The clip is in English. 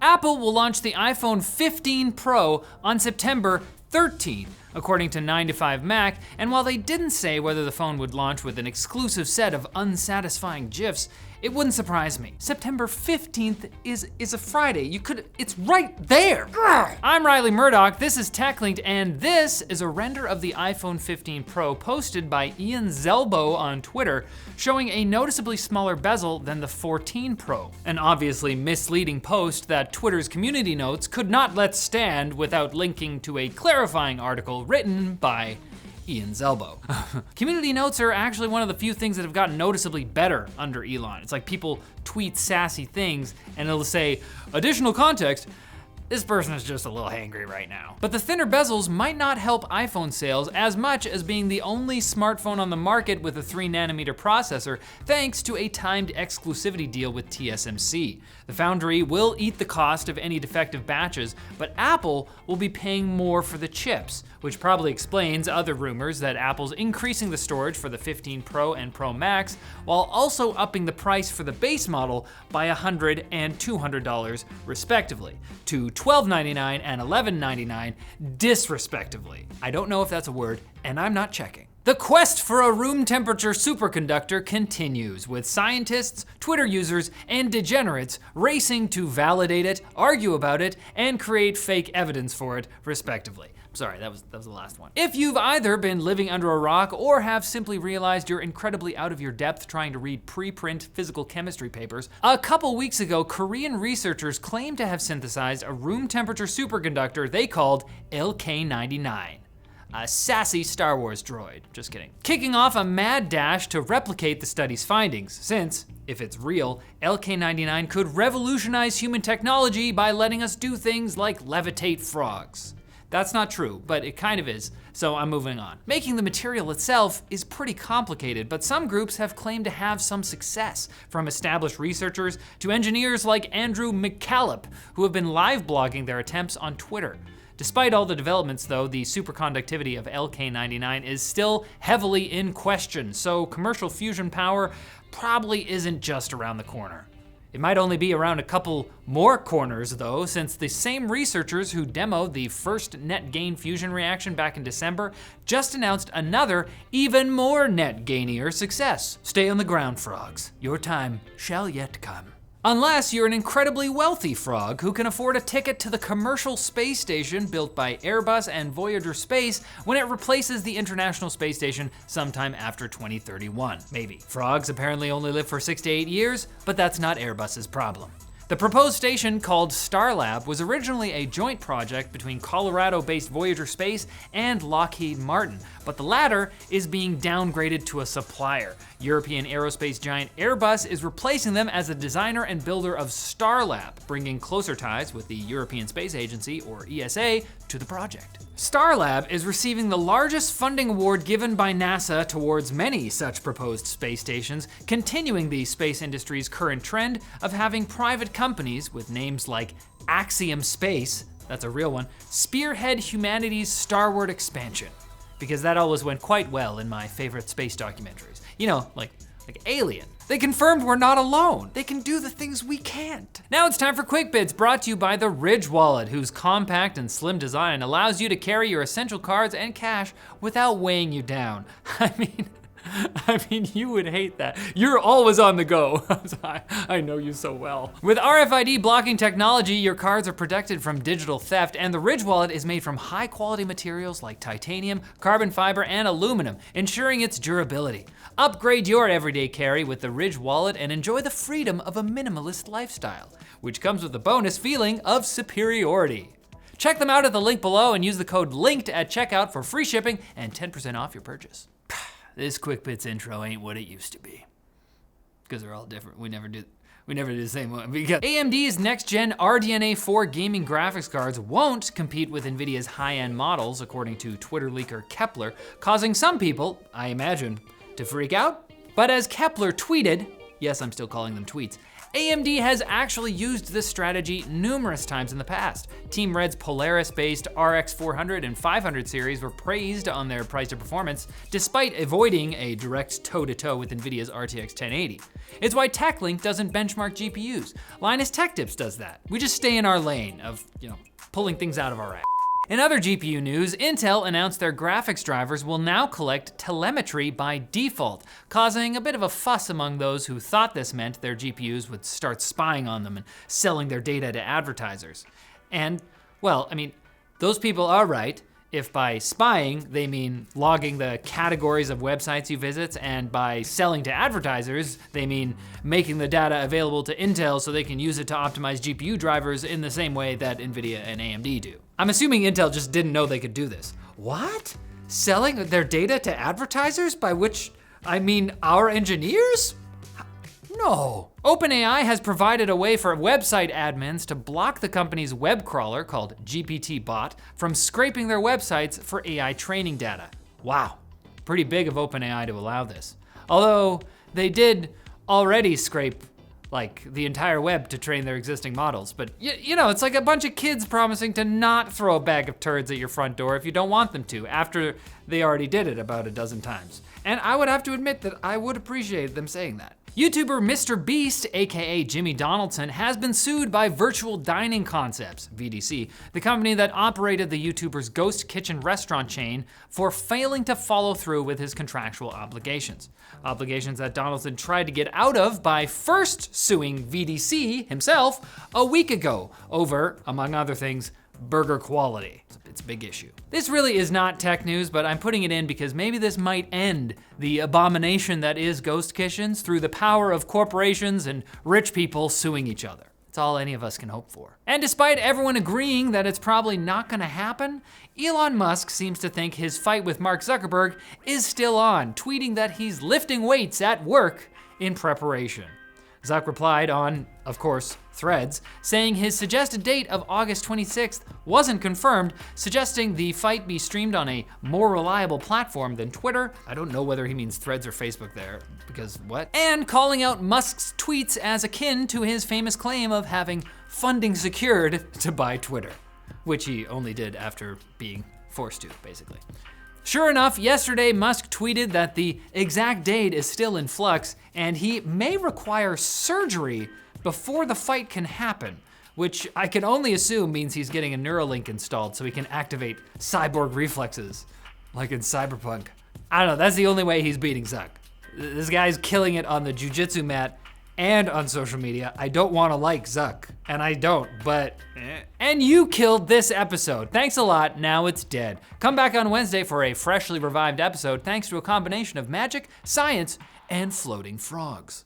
Apple will launch the iPhone 15 Pro on September 13, according to 9to5Mac, and while they didn't say whether the phone would launch with an exclusive set of unsatisfying GIFs, it wouldn't surprise me. September 15th is a Friday. It's right there. I'm Riley Murdoch, this is TechLinked, and this is a render of the iPhone 15 Pro posted by Ian Zelbo on Twitter, showing a noticeably smaller bezel than the 14 Pro. An obviously misleading post that Twitter's community notes could not let stand without linking to a clarifying article written by Ian Zelbo. Community notes are actually one of the few things that have gotten noticeably better under Elon. It's like people tweet sassy things and it'll say, additional context, this person is just a little hangry right now. But the thinner bezels might not help iPhone sales as much as being the only smartphone on the market with a 3nm processor, thanks to a timed exclusivity deal with TSMC. The foundry will eat the cost of any defective batches, but Apple will be paying more for the chips, which probably explains other rumors that Apple's increasing the storage for the 15 Pro and Pro Max, while also upping the price for the base model by $100 and $200 respectively, to $1299 and $1199 disrespectively. I don't know if that's a word, and I'm not checking. The quest for a room temperature superconductor continues, with scientists, Twitter users, and degenerates racing to validate it, argue about it, and create fake evidence for it, respectively. Sorry, that was the last one. If you've either been living under a rock or have simply realized you're incredibly out of your depth trying to read preprint physical chemistry papers, a couple weeks ago, Korean researchers claimed to have synthesized a room temperature superconductor they called LK99. A sassy Star Wars droid, just kidding. Kicking off a mad dash to replicate the study's findings, since, if it's real, LK99 could revolutionize human technology by letting us do things like levitate frogs. That's not true, but it kind of is, so I'm moving on. Making the material itself is pretty complicated, but some groups have claimed to have some success, from established researchers to engineers like Andrew McCallop, who have been live blogging their attempts on Twitter. Despite all the developments though, the superconductivity of LK99 is still heavily in question, so commercial fusion power probably isn't just around the corner. It might only be around a couple more corners though, since the same researchers who demoed the first net gain fusion reaction back in December just announced another, even more net gainier success. Stay on the ground, frogs. Your time shall yet come. Unless you're an incredibly wealthy frog who can afford a ticket to the commercial space station built by Airbus and Voyager Space when it replaces the International Space Station sometime after 2031, maybe. Frogs apparently only live for 6 to 8 years, but that's not Airbus's problem. The proposed station, called Starlab, was originally a joint project between Colorado-based Voyager Space and Lockheed Martin, but the latter is being downgraded to a supplier. European aerospace giant Airbus is replacing them as the designer and builder of Starlab, bringing closer ties with the European Space Agency, or ESA, to the project. Starlab is receiving the largest funding award given by NASA towards many such proposed space stations, continuing the space industry's current trend of having private companies with names like Axiom Space, that's a real one, spearhead humanity's starward expansion. Because that always went quite well in my favorite space documentaries. You know, like Alien. They confirmed we're not alone. They can do the things we can't. Now it's time for Quick Bits, brought to you by the Ridge Wallet, whose compact and slim design allows you to carry your essential cards and cash without weighing you down. I mean, you would hate that. You're always on the go. I know you so well. With RFID blocking technology, your cards are protected from digital theft, and the Ridge Wallet is made from high quality materials like titanium, carbon fiber, and aluminum, ensuring its durability. Upgrade your everyday carry with the Ridge Wallet and enjoy the freedom of a minimalist lifestyle, which comes with the bonus feeling of superiority. Check them out at the link below and use the code LINKED at checkout for free shipping and 10% off your purchase. This Quick Bits intro ain't what it used to be. Because they're all different. We never do the same one. Because AMD's next-gen RDNA 4 gaming graphics cards won't compete with NVIDIA's high-end models, according to Twitter leaker Kepler, causing some people, I imagine, to freak out. But as Kepler tweeted, yes, I'm still calling them tweets, AMD has actually used this strategy numerous times in the past. Team Red's Polaris-based RX 400 and 500 series were praised on their price to performance, despite avoiding a direct toe-to-toe with NVIDIA's RTX 1080. It's why TechLink doesn't benchmark GPUs. Linus Tech Tips does that. We just stay in our lane of, pulling things out of our ass. In other GPU news, Intel announced their graphics drivers will now collect telemetry by default, causing a bit of a fuss among those who thought this meant their GPUs would start spying on them and selling their data to advertisers. And, well, those people are right if by spying they mean logging the categories of websites you visit, and by selling to advertisers they mean making the data available to Intel so they can use it to optimize GPU drivers in the same way that NVIDIA and AMD do. I'm assuming Intel just didn't know they could do this. What? Selling their data to advertisers, by which I mean our engineers? No. OpenAI has provided a way for website admins to block the company's web crawler, called GPT-Bot, from scraping their websites for AI training data. Wow, pretty big of OpenAI to allow this. Although they did already scrape the entire web to train their existing models. But it's like a bunch of kids promising to not throw a bag of turds at your front door if you don't want them to, after they already did it about a dozen times. And I would have to admit that I would appreciate them saying that. YouTuber MrBeast, aka Jimmy Donaldson, has been sued by Virtual Dining Concepts, VDC, the company that operated the YouTuber's ghost kitchen restaurant chain, for failing to follow through with his contractual obligations. Obligations that Donaldson tried to get out of by first suing VDC himself a week ago over, among other things, burger quality. It's a big issue. This really is not tech news, but I'm putting it in because maybe this might end the abomination that is ghost kitchens through the power of corporations and rich people suing each other. It's all any of us can hope for. And despite everyone agreeing that it's probably not gonna happen, Elon Musk seems to think his fight with Mark Zuckerberg is still on, tweeting that he's lifting weights at work in preparation. Zuck replied on, of course, Threads, saying his suggested date of August 26th wasn't confirmed, suggesting the fight be streamed on a more reliable platform than Twitter. I don't know whether he means Threads or Facebook there, because what? And calling out Musk's tweets as akin to his famous claim of having funding secured to buy Twitter, which he only did after being forced to, basically. Sure enough, yesterday Musk tweeted that the exact date is still in flux and he may require surgery before the fight can happen, which I can only assume means he's getting a Neuralink installed so he can activate cyborg reflexes, like in Cyberpunk. I don't know, that's the only way he's beating Zuck. This guy's killing it on the jujitsu mat and on social media. I don't wanna like Zuck, and I don't, but And you killed this episode. Thanks a lot, now it's dead. Come back on Wednesday for a freshly revived episode thanks to a combination of magic, science, and floating frogs.